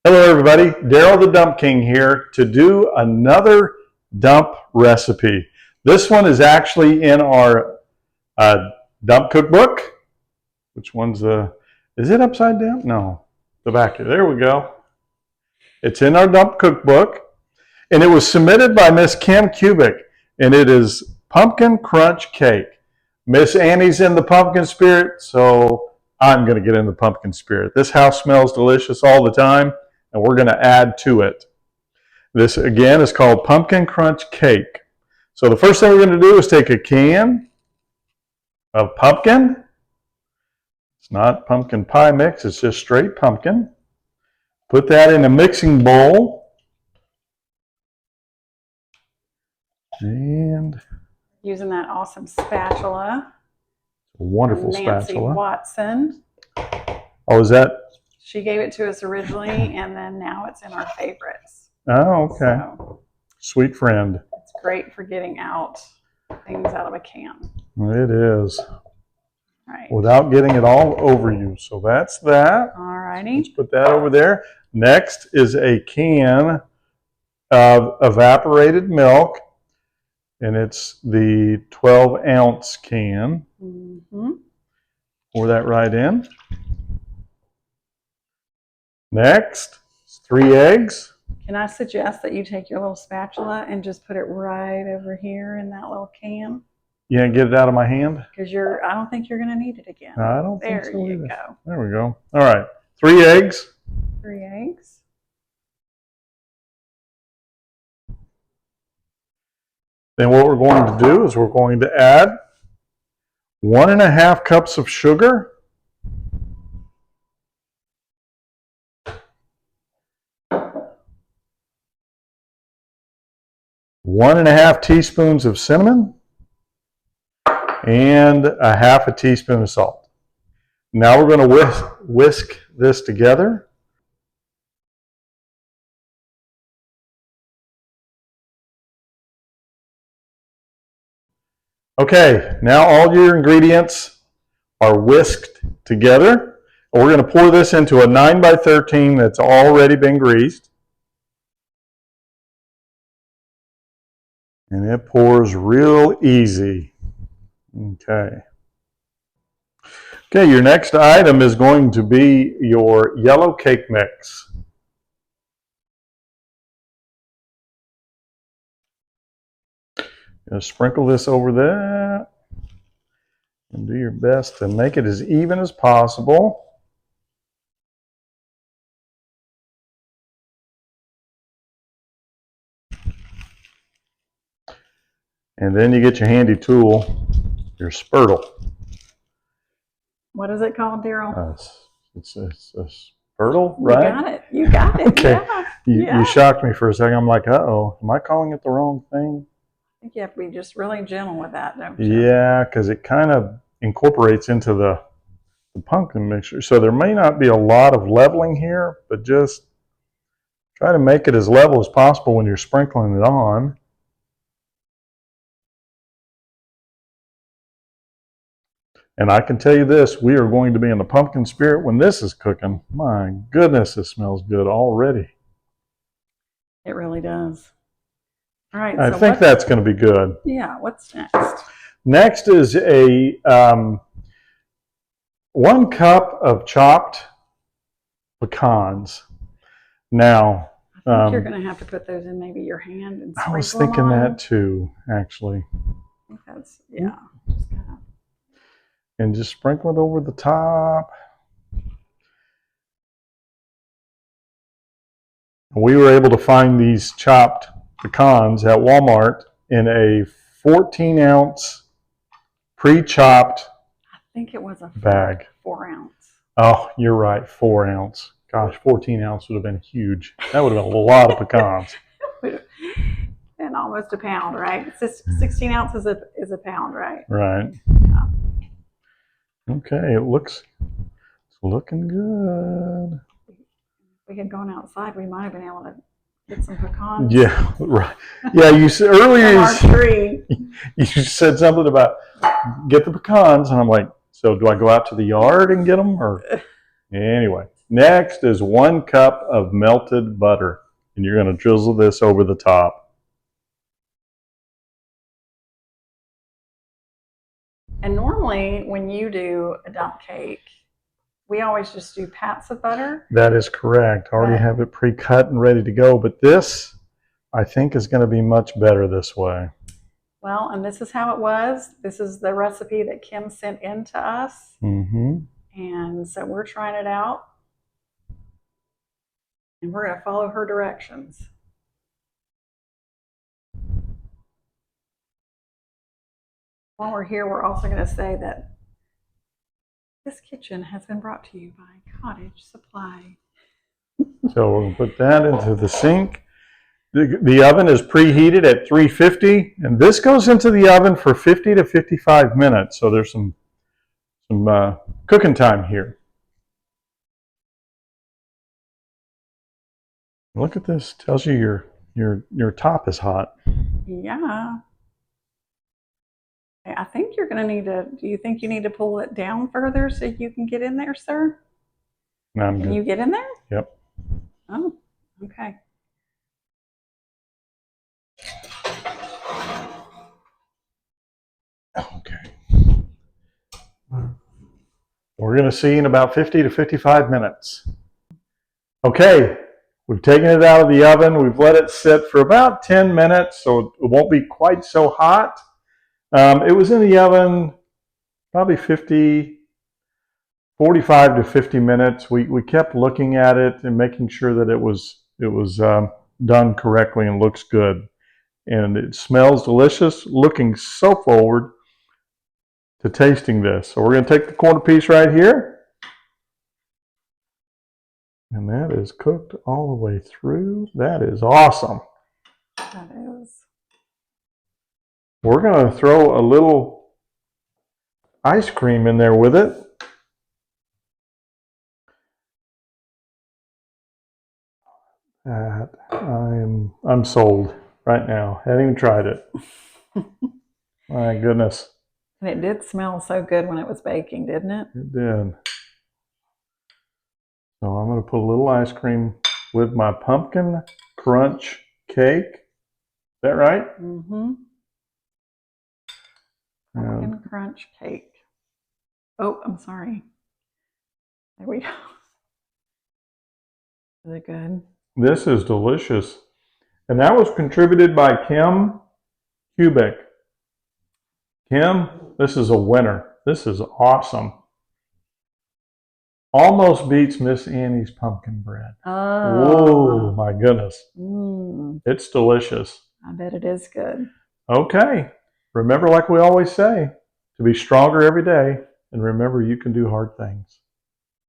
Hello everybody, Daryl the Dump King here to do another dump recipe. This one is actually in our dump cookbook. Which one's is it upside down? No, the back. There we go. It's in our dump cookbook and it was submitted by Miss Kim Cubic and it is pumpkin crunch cake. Miss Annie's in the pumpkin spirit, so I'm going to get in the pumpkin spirit. This house smells delicious all the time. And we're going to add to it. This again is called pumpkin crunch cake. So the first thing we're going to do is take a can of pumpkin. It's not pumpkin pie mix, it's just straight pumpkin. Put that in a mixing bowl. And using that awesome spatula. A wonderful Nancy spatula. Watson. Oh, is that? She gave it to us originally, and then now it's in our favorites. Oh, okay. So sweet friend. It's great for getting out things out of a can. It is. Right. Without getting it all over you. So that's that. All righty. Let's put that over there. Next is a can of evaporated milk, and it's the 12-ounce can. Mm-hmm. Pour that right in. Next, 3 eggs. Can I suggest that you take your little spatula and just put it right over here in that little can? You can't get it out of my hand? Because I don't think you're going to need it again. No, I don't think so. There you either. go. There we go. All right, 3 eggs. 3 eggs. Then what we're going to do is we're going to add 1.5 cups of sugar. 1.5 teaspoons of cinnamon and 1/2 teaspoon of salt. Now we're going to whisk this together. Okay, now all your ingredients are whisked together. We're going to pour this into a 9x13 that's already been greased. And it pours real easy. Okay. Okay, your next item is going to be your yellow cake mix. Just sprinkle this over there and do your best to make it as even as possible. And then you get your handy tool, your spurtle. What is it called, Daryl? It's a spurtle, right? You got it. You got it. Okay. Yeah. You shocked me for a second. I'm like, uh-oh, am I calling it the wrong thing? I think you have to be just really gentle with that, don't you? Yeah, because it kind of incorporates into the pumpkin mixture. So there may not be a lot of leveling here, but just try to make it as level as possible when you're sprinkling it on. And I can tell you this, we are going to be in the pumpkin spirit when this is cooking. My goodness, it smells good already. It really does. All right. I think that's going to be good. Yeah, what's next? Next is a 1 cup of chopped pecans. Now, I think you're going to have to put those in maybe your hand and sprinkle I was thinking that too, actually. I think that's, yeah. Just kind of. And just sprinkle it over the top. We were able to find these chopped pecans at Walmart in a 14-ounce pre-chopped I think it was a bag. 4 ounce. Oh, you're right, 4 ounce. Gosh, 14 ounce would have been huge. That would have been a lot of pecans. And almost a pound, right? 16 ounces is a pound, right? Right. Yeah. Okay, it's looking good. If we had gone outside, we might have been able to get some pecans. Yeah, right. Yeah, you said earlier From our tree. you said something about get the pecans, and I'm like, so do I go out to the yard and get them, or anyway? Next is 1 cup of melted butter. And you're going to drizzle this over the top. And normally when you do a dump cake, we always just do pats of butter. That is correct. I already have it pre-cut and ready to go. But this, I think, is going to be much better this way. Well, and this is how it was. This is the recipe that Kim sent in to us. Mm-hmm. And so we're trying it out. And we're going to follow her directions. While we're here, we're also going to say that this kitchen has been brought to you by Cottage Supply. So we'll put that into the sink. The oven is preheated at 350, and this goes into the oven for 50 to 55 minutes. So there's some cooking time here. Look at this. Tells you your top is hot. Yeah. I think you're going to need to, do you think you need to pull it down further so you can get in there, sir? No, I'm good. Can you get in there? Yep. Oh, okay. Okay. We're going to see in about 50 to 55 minutes. Okay, we've taken it out of the oven. We've let it sit for about 10 minutes, so it won't be quite so hot. It was in the oven probably 45 to 50 minutes. We kept looking at it and making sure that it was done correctly and looks good. And it smells delicious, looking so forward to tasting this. So we're going to take the quarter piece right here. And that is cooked all the way through. That is awesome. That is. We're going to throw a little ice cream in there with it. I'm sold right now. Haven't even tried it. My goodness. And it did smell so good when it was baking, didn't it? It did. So I'm going to put a little ice cream with my pumpkin crunch cake. Is that right? Mm-hmm. Pumpkin crunch cake. Oh, I'm sorry. There we go. Is it good? This is delicious. And that was contributed by Kim Cubic. Kim, this is a winner. This is awesome. Almost beats Miss Annie's pumpkin bread. Oh. Whoa, my goodness. It's delicious. I bet it is good. Okay. Remember, like we always say, to be stronger every day, and remember you can do hard things.